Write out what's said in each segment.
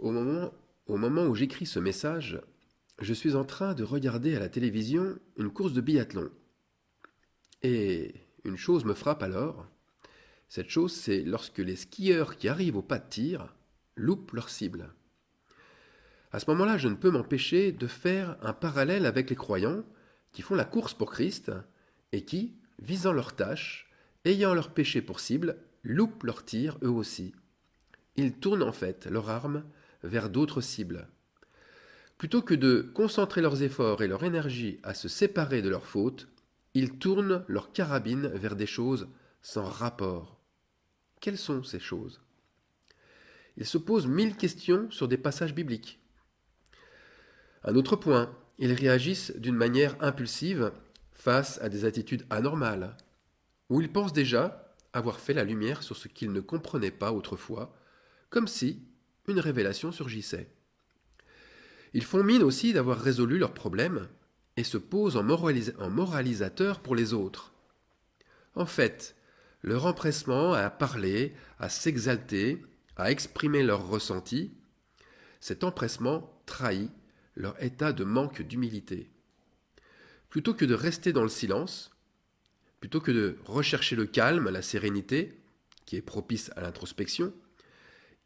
Au moment, au moment où j'écris ce message, je suis en train de regarder à la télévision une course de biathlon. Et une chose me frappe alors. Cette chose, c'est lorsque les skieurs qui arrivent au pas de tir loupent leur cible. À ce moment-là, je ne peux m'empêcher de faire un parallèle avec les croyants qui font la course pour Christ et qui, visant leur tâche, ayant leur péché pour cible, loupent leur tir eux aussi. Ils tournent en fait leur arme vers d'autres cibles. Plutôt que de concentrer leurs efforts et leur énergie à se séparer de leurs fautes, ils tournent leur carabine vers des choses sans rapport. Quelles sont ces choses? Ils se posent 1000 questions sur des passages bibliques. Un autre point, ils réagissent d'une manière impulsive face à des attitudes anormales, où ils pensent déjà avoir fait la lumière sur ce qu'ils ne comprenaient pas autrefois, comme si une révélation surgissait. Ils font mine aussi d'avoir résolu leurs problèmes et se posent en moralisateurs pour les autres. En fait, leur empressement à parler, à s'exalter, à exprimer leurs ressentis, cet empressement trahit leur état de manque d'humilité. Plutôt que de rester dans le silence, plutôt que de rechercher le calme, la sérénité, qui est propice à l'introspection,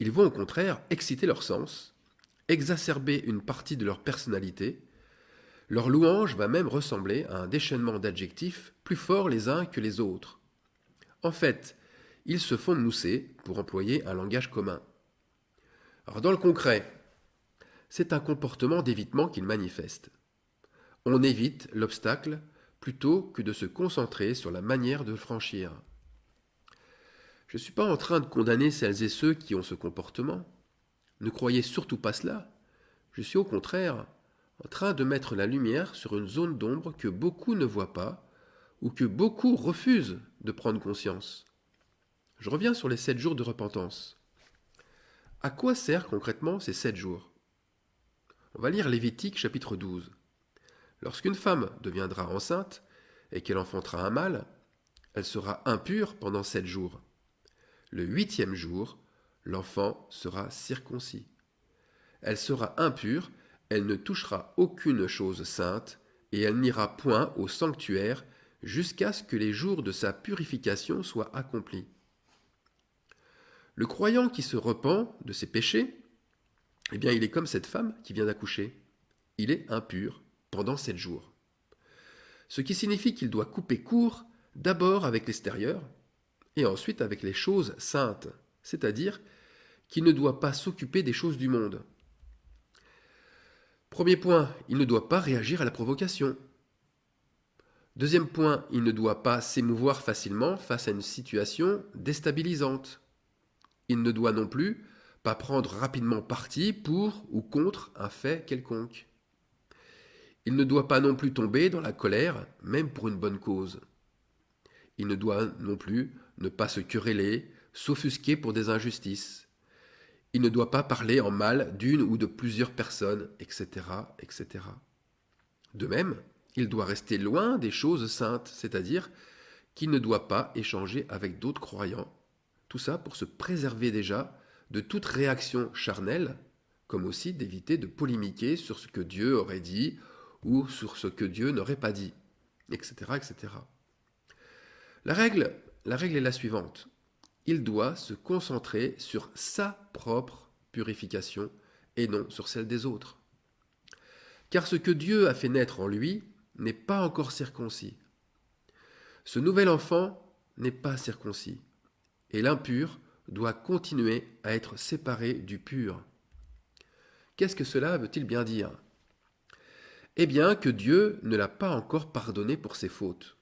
ils vont au contraire exciter leurs sens, exacerber une partie de leur personnalité. Leur louange va même ressembler à un déchaînement d'adjectifs plus forts les uns que les autres. En fait, ils se font mousser pour employer un langage commun. Alors dans le concret, c'est un comportement d'évitement qu'ils manifestent. On évite l'obstacle plutôt que de se concentrer sur la manière de le franchir. Je ne suis pas en train de condamner celles et ceux qui ont ce comportement. Ne croyez surtout pas cela. Je suis au contraire en train de mettre la lumière sur une zone d'ombre que beaucoup ne voient pas ou que beaucoup refusent de prendre conscience. Je reviens sur les 7 jours de repentance. À quoi servent concrètement ces 7 jours? On va lire Lévitique chapitre 12. Lorsqu'une femme deviendra enceinte et qu'elle enfantera un mâle, elle sera impure pendant 7 jours. Le 8e jour, l'enfant sera circoncis. Elle sera impure, elle ne touchera aucune chose sainte, et elle n'ira point au sanctuaire jusqu'à ce que les jours de sa purification soient accomplis. Le croyant qui se repent de ses péchés, eh bien il est comme cette femme qui vient d'accoucher. Il est impur pendant 7 jours. Ce qui signifie qu'il doit couper court d'abord avec l'extérieur et ensuite avec les choses saintes, c'est-à-dire qu'il ne doit pas s'occuper des choses du monde. Premier point, il ne doit pas réagir à la provocation. Deuxième point, il ne doit pas s'émouvoir facilement face à une situation déstabilisante. Il ne doit non plus pas prendre rapidement parti pour ou contre un fait quelconque. Il ne doit pas non plus tomber dans la colère, même pour une bonne cause. Il ne doit non plus ne pas se quereller, s'offusquer pour des injustices. Il ne doit pas parler en mal d'une ou de plusieurs personnes, etc., etc. De même, il doit rester loin des choses saintes, c'est-à-dire qu'il ne doit pas échanger avec d'autres croyants. Tout ça pour se préserver déjà de toute réaction charnelle, comme aussi d'éviter de polémiquer sur ce que Dieu aurait dit ou sur ce que Dieu n'aurait pas dit, etc., etc. La règle est la suivante. Il doit se concentrer sur sa propre purification et non sur celle des autres. Car ce que Dieu a fait naître en lui n'est pas encore circoncis. Ce nouvel enfant n'est pas circoncis. Et l'impur doit continuer à être séparé du pur. Qu'est-ce que cela veut-il bien dire? Eh bien que Dieu ne l'a pas encore pardonné pour ses fautes.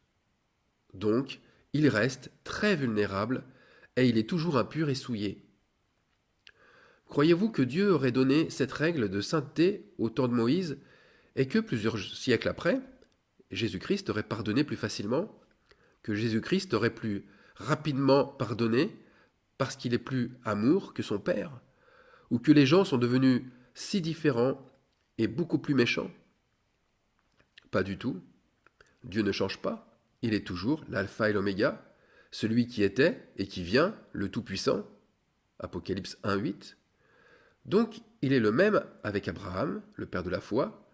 Donc, il reste très vulnérable et il est toujours impur et souillé. Croyez-vous que Dieu aurait donné cette règle de sainteté au temps de Moïse et que plusieurs siècles après, Jésus-Christ aurait pardonné plus facilement, que Jésus-Christ aurait plus rapidement pardonné parce qu'il est plus amour que son Père, ou que les gens sont devenus si différents et beaucoup plus méchants? Pas du tout. Dieu ne change pas. Il est toujours l'alpha et l'oméga, celui qui était et qui vient, le Tout-Puissant. Apocalypse 1.8. Donc, il est le même avec Abraham, le père de la foi,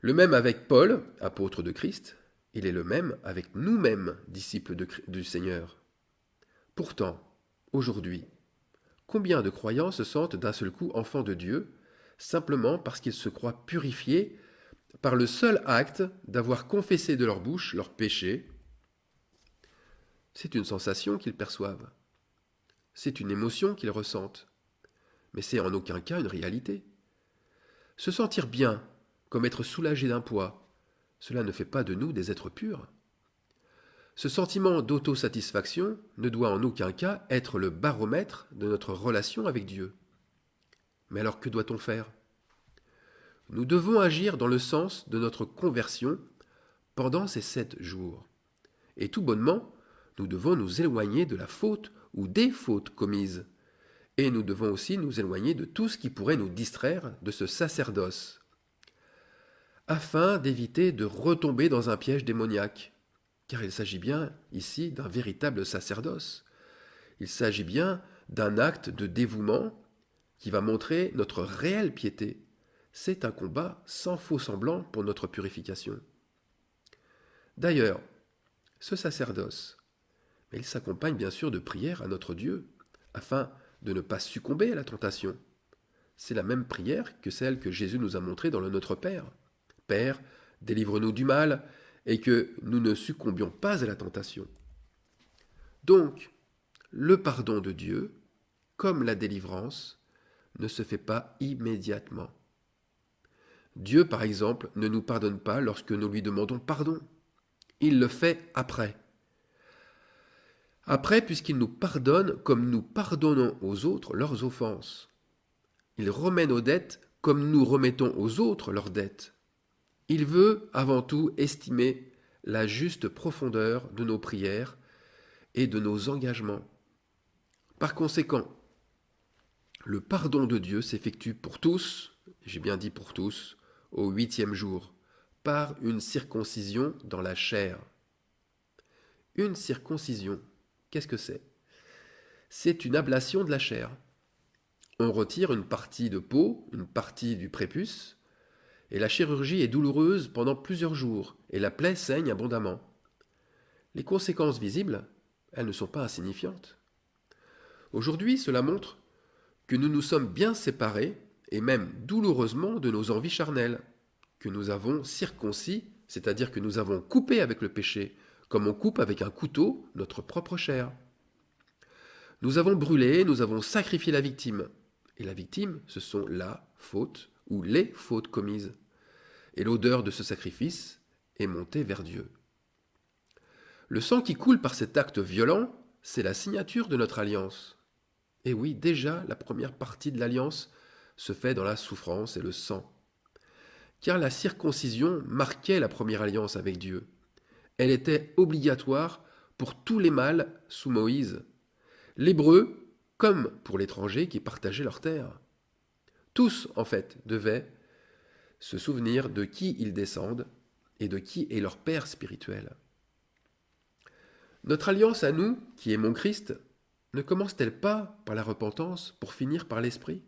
le même avec Paul, apôtre de Christ, il est le même avec nous-mêmes, disciples du Seigneur. Pourtant, aujourd'hui, combien de croyants se sentent d'un seul coup enfants de Dieu, simplement parce qu'ils se croient purifiés par le seul acte d'avoir confessé de leur bouche leurs péchés? C'est une sensation qu'ils perçoivent, c'est une émotion qu'ils ressentent, mais c'est en aucun cas une réalité. Se sentir bien, comme être soulagé d'un poids, cela ne fait pas de nous des êtres purs. Ce sentiment d'autosatisfaction ne doit en aucun cas être le baromètre de notre relation avec Dieu. Mais alors que doit-on faire? Nous devons agir dans le sens de notre conversion pendant ces 7 jours. Et tout bonnement, nous devons nous éloigner de la faute ou des fautes commises. Et nous devons aussi nous éloigner de tout ce qui pourrait nous distraire de ce sacerdoce, afin d'éviter de retomber dans un piège démoniaque. Car il s'agit bien ici d'un véritable sacerdoce. Il s'agit bien d'un acte de dévouement qui va montrer notre réelle piété. C'est un combat sans faux semblant pour notre purification. D'ailleurs, ce sacerdoce, il s'accompagne bien sûr de prières à notre Dieu, afin de ne pas succomber à la tentation. C'est la même prière que celle que Jésus nous a montrée dans le Notre Père. Père, délivre-nous du mal, et que nous ne succombions pas à la tentation. Donc, le pardon de Dieu, comme la délivrance, ne se fait pas immédiatement. Dieu, par exemple, ne nous pardonne pas lorsque nous lui demandons pardon. Il le fait après. Après, puisqu'il nous pardonne comme nous pardonnons aux autres leurs offenses. Il remet nos dettes comme nous remettons aux autres leurs dettes. Il veut avant tout estimer la juste profondeur de nos prières et de nos engagements. Par conséquent, le pardon de Dieu s'effectue pour tous, j'ai bien dit pour tous, au 8e jour, par une circoncision dans la chair. Une circoncision, qu'est-ce que c'est? C'est une ablation de la chair. On retire une partie de peau, une partie du prépuce, et la chirurgie est douloureuse pendant plusieurs jours, et la plaie saigne abondamment. Les conséquences visibles, elles ne sont pas insignifiantes. Aujourd'hui, cela montre que nous nous sommes bien séparés, et même douloureusement, de nos envies charnelles, que nous avons circoncis, c'est-à-dire que nous avons coupé avec le péché, comme on coupe avec un couteau notre propre chair. Nous avons brûlé, nous avons sacrifié la victime. Et la victime, ce sont la faute ou les fautes commises. Et l'odeur de ce sacrifice est montée vers Dieu. Le sang qui coule par cet acte violent, c'est la signature de notre alliance. Et oui, déjà, la première partie de l'alliance se fait dans la souffrance et le sang. Car la circoncision marquait la première alliance avec Dieu. Elle était obligatoire pour tous les mâles sous Moïse, l'hébreu comme pour l'étranger qui partageait leur terre. Tous, en fait, devaient se souvenir de qui ils descendent et de qui est leur père spirituel. Notre alliance à nous, qui aimons Christ, ne commence-t-elle pas par la repentance pour finir par l'esprit?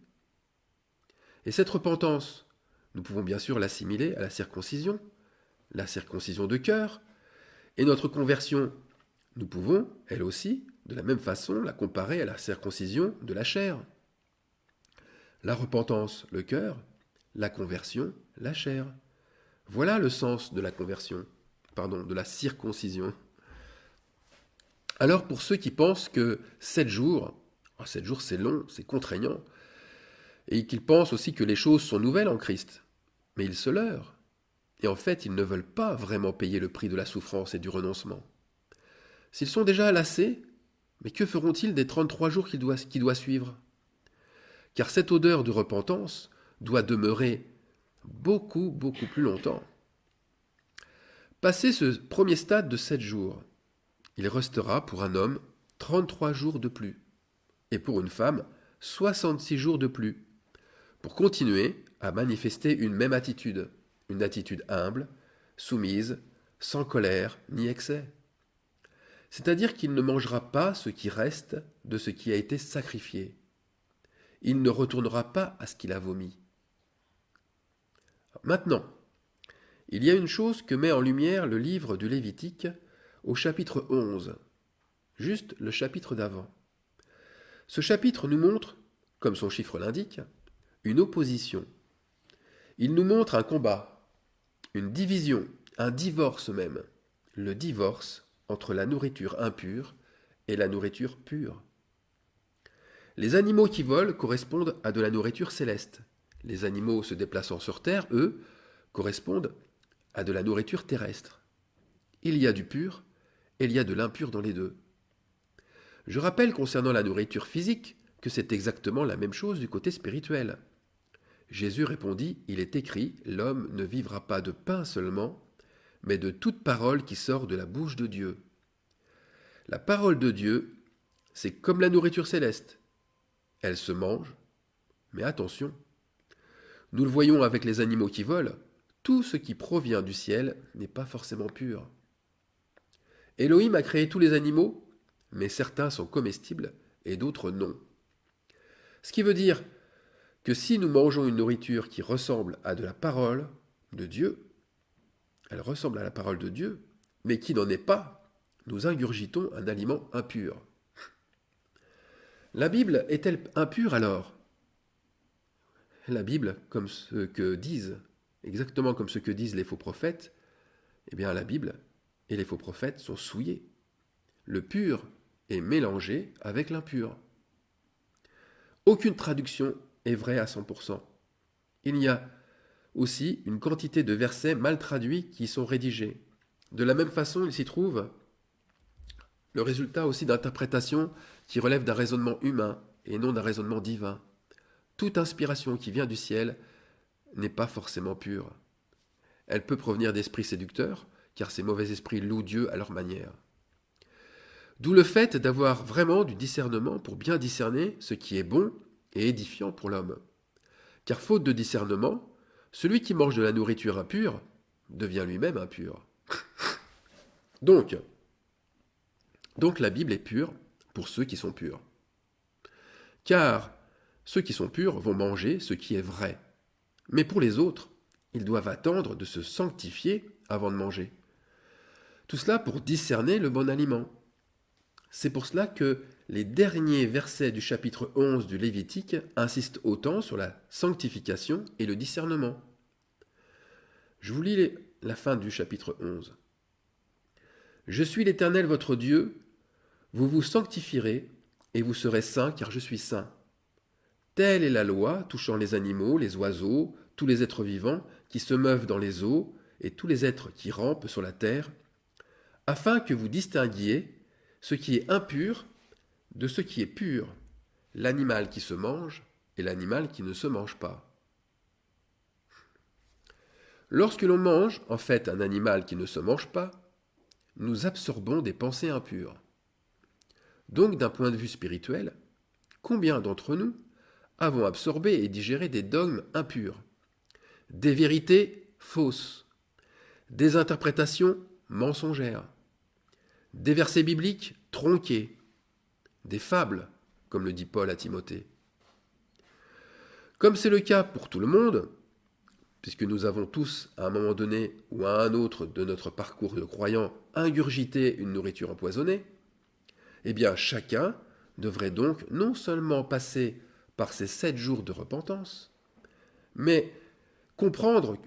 Et cette repentance, nous pouvons bien sûr l'assimiler à la circoncision de cœur, et notre conversion, nous pouvons, elle aussi, de la même façon, la comparer à la circoncision de la chair. La repentance, le cœur, la conversion, la chair. Voilà le sens de la conversion, de la circoncision. Alors pour ceux qui pensent que 7 jours, 7 jours c'est long, c'est contraignant, et qu'ils pensent aussi que les choses sont nouvelles en Christ, mais ils se leurrent. Et en fait, ils ne veulent pas vraiment payer le prix de la souffrance et du renoncement. S'ils sont déjà lassés, mais que feront-ils des 33 jours qui doivent suivre? Car cette odeur de repentance doit demeurer beaucoup, beaucoup plus longtemps. Passé ce premier stade de 7 jours, il restera pour un homme 33 jours de plus, et pour une femme 66 jours de plus, pour continuer à manifester une même attitude, une attitude humble, soumise, sans colère ni excès. C'est-à-dire qu'il ne mangera pas ce qui reste de ce qui a été sacrifié. il ne retournera pas à ce qu'il a vomi. Maintenant, il y a une chose que met en lumière le livre du Lévitique au chapitre 11, juste le chapitre d'avant. Ce chapitre nous montre, comme son chiffre l'indique, une opposition. Il nous montre un combat, une division, un divorce même, le divorce entre la nourriture impure et la nourriture pure. Les animaux qui volent correspondent à de la nourriture céleste. Les animaux se déplaçant sur terre, eux, correspondent à de la nourriture terrestre. Il y a du pur et il y a de l'impur dans les deux. Je rappelle concernant la nourriture physique que c'est exactement la même chose du côté spirituel. Jésus répondit, il est écrit, l'homme ne vivra pas de pain seulement, mais de toute parole qui sort de la bouche de Dieu. La parole de Dieu, c'est comme la nourriture céleste. Elle se mange, mais attention, nous le voyons avec les animaux qui volent, tout ce qui provient du ciel n'est pas forcément pur. Elohim a créé tous les animaux, mais certains sont comestibles et d'autres non. Ce qui veut dire que si nous mangeons une nourriture qui ressemble à de la parole de Dieu, elle ressemble à la parole de Dieu, mais qui n'en est pas, nous ingurgitons un aliment impur. La Bible est-elle impure alors? La Bible, comme ce que disent, exactement comme ce que disent les faux prophètes, eh bien la Bible et les faux prophètes sont souillés. Le pur est mélangé avec l'impur. Aucune traduction est vraie à 100%. Il y a aussi une quantité de versets mal traduits qui sont rédigés. De la même façon, il s'y trouve le résultat aussi d'interprétations qui relèvent d'un raisonnement humain et non d'un raisonnement divin. Toute inspiration qui vient du ciel n'est pas forcément pure. Elle peut provenir d'esprits séducteurs, car ces mauvais esprits louent Dieu à leur manière. D'où le fait d'avoir vraiment du discernement pour bien discerner ce qui est bon et édifiant pour l'homme. Car faute de discernement, celui qui mange de la nourriture impure devient lui-même impur. Donc la Bible est pure pour ceux qui sont purs. Car ceux qui sont purs vont manger ce qui est vrai. Mais pour les autres, ils doivent attendre de se sanctifier avant de manger. Tout cela pour discerner le bon aliment. C'est pour cela que les derniers versets du chapitre 11 du Lévitique insistent autant sur la sanctification et le discernement. Je vous lis la fin du chapitre 11. « Je suis l'Éternel votre Dieu, vous vous sanctifierez et vous serez saints car je suis saint. Telle est la loi touchant les animaux, les oiseaux, tous les êtres vivants qui se meuvent dans les eaux et tous les êtres qui rampent sur la terre, afin que vous distinguiez ce qui est impur de ce qui est pur, l'animal qui se mange et l'animal qui ne se mange pas. » Lorsque l'on mange, en fait, un animal qui ne se mange pas, nous absorbons des pensées impures. Donc, d'un point de vue spirituel, combien d'entre nous avons absorbé et digéré des dogmes impurs, des vérités fausses, des interprétations mensongères, des versets bibliques tronqués, des fables, comme le dit Paul à Timothée. Comme c'est le cas pour tout le monde, puisque nous avons tous, à un moment donné ou à un autre de notre parcours de croyant, ingurgité une nourriture empoisonnée, eh bien chacun devrait donc non seulement passer par ces 7 jours de repentance, mais comprendre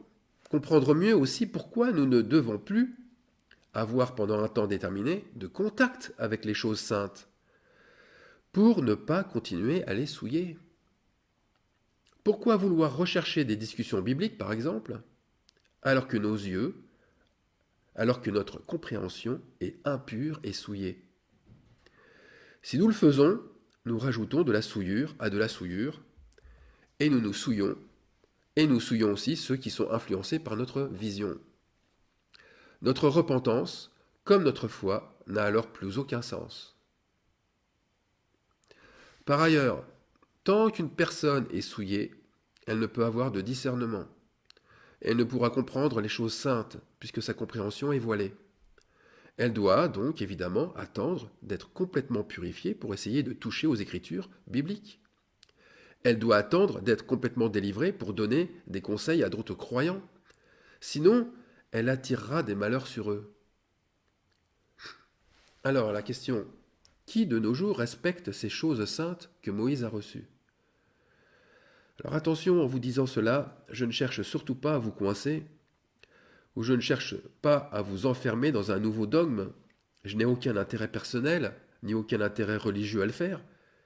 mieux aussi pourquoi nous ne devons plus avoir pendant un temps déterminé de contact avec les choses saintes, pour ne pas continuer à les souiller. Pourquoi vouloir rechercher des discussions bibliques, par exemple, alors que nos yeux, alors que notre compréhension est impure et souillée? Si nous le faisons, nous rajoutons de la souillure à de la souillure, et nous nous souillons, et nous souillons aussi ceux qui sont influencés par notre vision. Notre repentance, comme notre foi, n'a alors plus aucun sens. Par ailleurs, tant qu'une personne est souillée, elle ne peut avoir de discernement. Elle ne pourra comprendre les choses saintes, puisque sa compréhension est voilée. Elle doit donc évidemment attendre d'être complètement purifiée pour essayer de toucher aux écritures bibliques. Elle doit attendre d'être complètement délivrée pour donner des conseils à d'autres croyants. Sinon, elle attirera des malheurs sur eux. Alors la question, qui de nos jours respecte ces choses saintes que Moïse a reçues? Alors attention, en vous disant cela, je ne cherche surtout pas à vous coincer, ou je ne cherche pas à vous enfermer dans un nouveau dogme. Je n'ai aucun intérêt personnel, ni aucun intérêt religieux à le faire.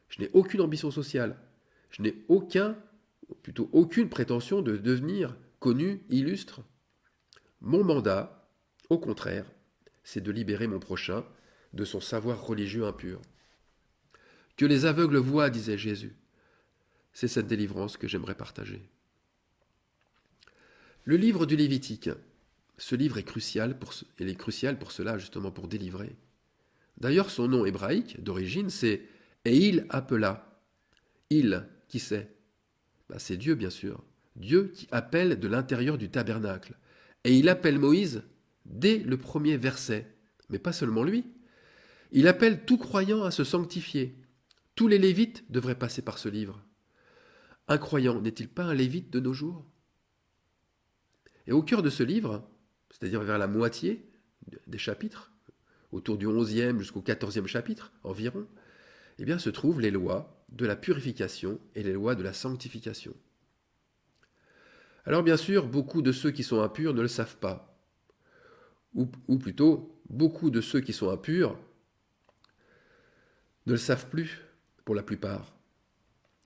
Je n'ai aucune ambition sociale. Je n'ai aucune prétention de devenir connu, illustre. Mon mandat, au contraire, c'est de libérer mon prochain de son savoir religieux impur. Que les aveugles voient, disait Jésus. C'est cette délivrance que j'aimerais partager. Le livre du Lévitique. Ce livre est crucial il est crucial pour cela, justement, pour délivrer. D'ailleurs, son nom hébraïque d'origine, c'est « Et il appela ». Il, qui c'est? C'est Dieu, bien sûr. Dieu qui appelle de l'intérieur du tabernacle. Et il appelle Moïse dès le premier verset. Mais pas seulement lui. Il appelle tout croyant à se sanctifier. Tous les Lévites devraient passer par ce livre. Un croyant n'est-il pas un Lévite de nos jours? Et au cœur de ce livre, c'est-à-dire vers la moitié des chapitres, autour du 11e jusqu'au 14e chapitre environ, eh bien, se trouvent les lois de la purification et les lois de la sanctification. Alors bien sûr, beaucoup de ceux qui sont impurs ne le savent pas. Ou plutôt, beaucoup de ceux qui sont impurs ne le savent plus, pour la plupart.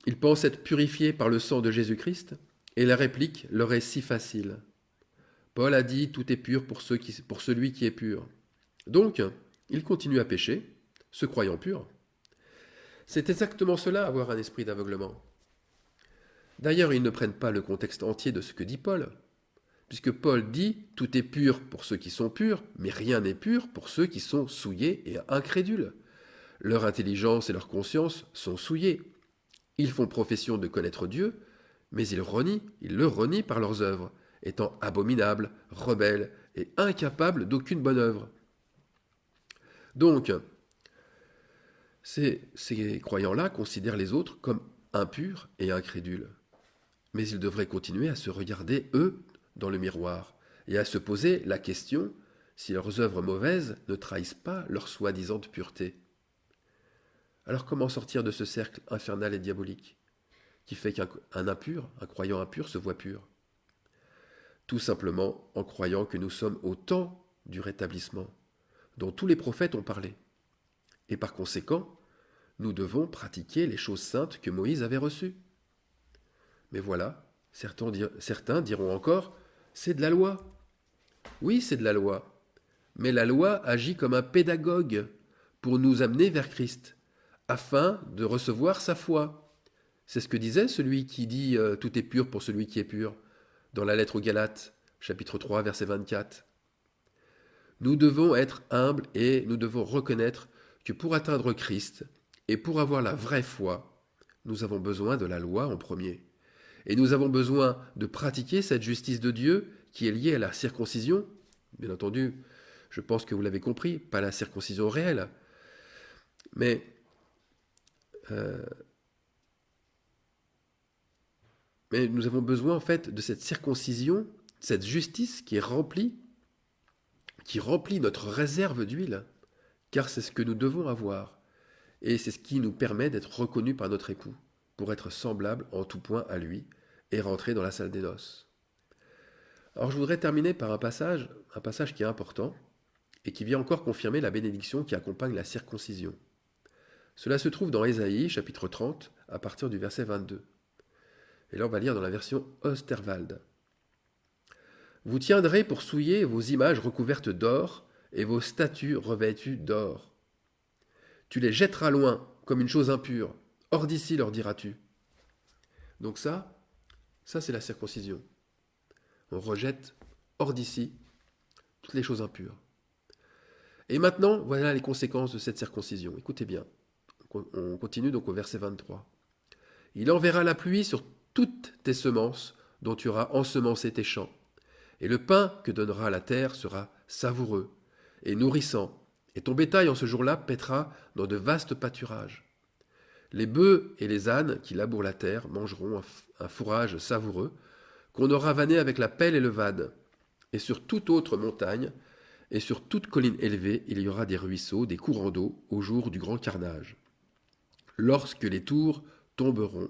Ils pensent être purifiés par le sang de Jésus-Christ, et la réplique leur est si facile. Paul a dit « Tout est pur pour celui qui est pur ». Donc, ils continuent à pécher, se croyant purs. C'est exactement cela, avoir un esprit d'aveuglement. D'ailleurs, ils ne prennent pas le contexte entier de ce que dit Paul, puisque Paul dit « Tout est pur pour ceux qui sont purs, mais rien n'est pur pour ceux qui sont souillés et incrédules. Leur intelligence et leur conscience sont souillées. Ils font profession de connaître Dieu, mais ils le renient par leurs œuvres, étant abominables, rebelles et incapables d'aucune bonne œuvre. » Donc, ces croyants-là considèrent les autres comme impurs et incrédules. Mais ils devraient continuer à se regarder, eux, dans le miroir, et à se poser la question si leurs œuvres mauvaises ne trahissent pas leur soi-disant pureté. Alors comment sortir de ce cercle infernal et diabolique qui fait qu'un croyant impur, se voit pur? Tout simplement en croyant que nous sommes au temps du rétablissement, dont tous les prophètes ont parlé. Et par conséquent, nous devons pratiquer les choses saintes que Moïse avait reçues. Mais voilà, certains diront encore, c'est de la loi. Oui, c'est de la loi. Mais la loi agit comme un pédagogue pour nous amener vers Christ, afin de recevoir sa foi. C'est ce que disait celui qui dit « Tout est pur pour celui qui est pur » dans la lettre aux Galates, chapitre 3, verset 24. Nous devons être humbles et nous devons reconnaître que pour atteindre Christ et pour avoir la vraie foi, nous avons besoin de la loi en premier. Et nous avons besoin de pratiquer cette justice de Dieu qui est liée à la circoncision. Bien entendu, je pense que vous l'avez compris, pas la circoncision réelle. Mais nous avons besoin en fait de cette circoncision, cette justice qui remplit notre réserve d'huile, car c'est ce que nous devons avoir. Et c'est ce qui nous permet d'être reconnus par notre époux, pour être semblables en tout point à lui, et rentrer dans la salle des noces. Alors je voudrais terminer par un passage qui est important, et qui vient encore confirmer la bénédiction qui accompagne la circoncision. Cela se trouve dans Ésaïe, chapitre 30, à partir du verset 22. Et là on va lire dans la version Osterwald. « Vous tiendrez pour souiller vos images recouvertes d'or, et vos statues revêtues d'or. Tu les jetteras loin, comme une chose impure. Hors d'ici, leur diras-tu. » Donc ça c'est la circoncision. On rejette hors d'ici toutes les choses impures. Et maintenant, voilà les conséquences de cette circoncision. Écoutez bien. On continue donc au verset 23. « Il enverra la pluie sur toutes tes semences dont tu auras ensemencé tes champs. Et le pain que donnera la terre sera savoureux et nourrissant. Et ton bétail en ce jour-là paîtra dans de vastes pâturages. Les bœufs et les ânes qui labourent la terre mangeront un fourrage savoureux qu'on aura vanné avec la pelle et le vade. Et sur toute autre montagne et sur toute colline élevée, il y aura des ruisseaux, des courants d'eau au jour du grand carnage. Lorsque les tours tomberont.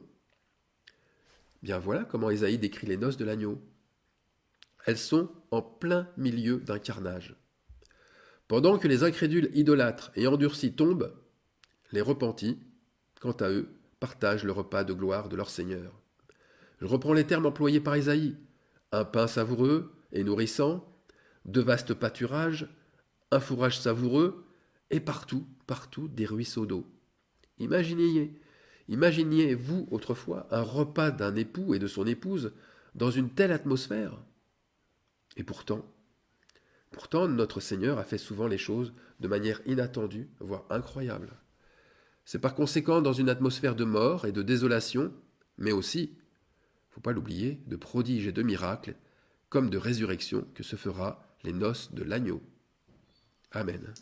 Bien voilà comment Ésaïe décrit les noces de l'agneau. Elles sont en plein milieu d'un carnage. Pendant que les incrédules idolâtres et endurcis tombent, les repentis, quant à eux, partagent le repas de gloire de leur Seigneur. Je reprends les termes employés par Ésaïe. Un pain savoureux et nourrissant, de vastes pâturages, un fourrage savoureux, et partout, partout des ruisseaux d'eau. Imaginiez-vous autrefois un repas d'un époux et de son épouse dans une telle atmosphère? Et pourtant, notre Seigneur a fait souvent les choses de manière inattendue, voire incroyable. C'est par conséquent dans une atmosphère de mort et de désolation, mais aussi, faut pas l'oublier, de prodiges et de miracles, comme de résurrection que se fera les noces de l'agneau. Amen.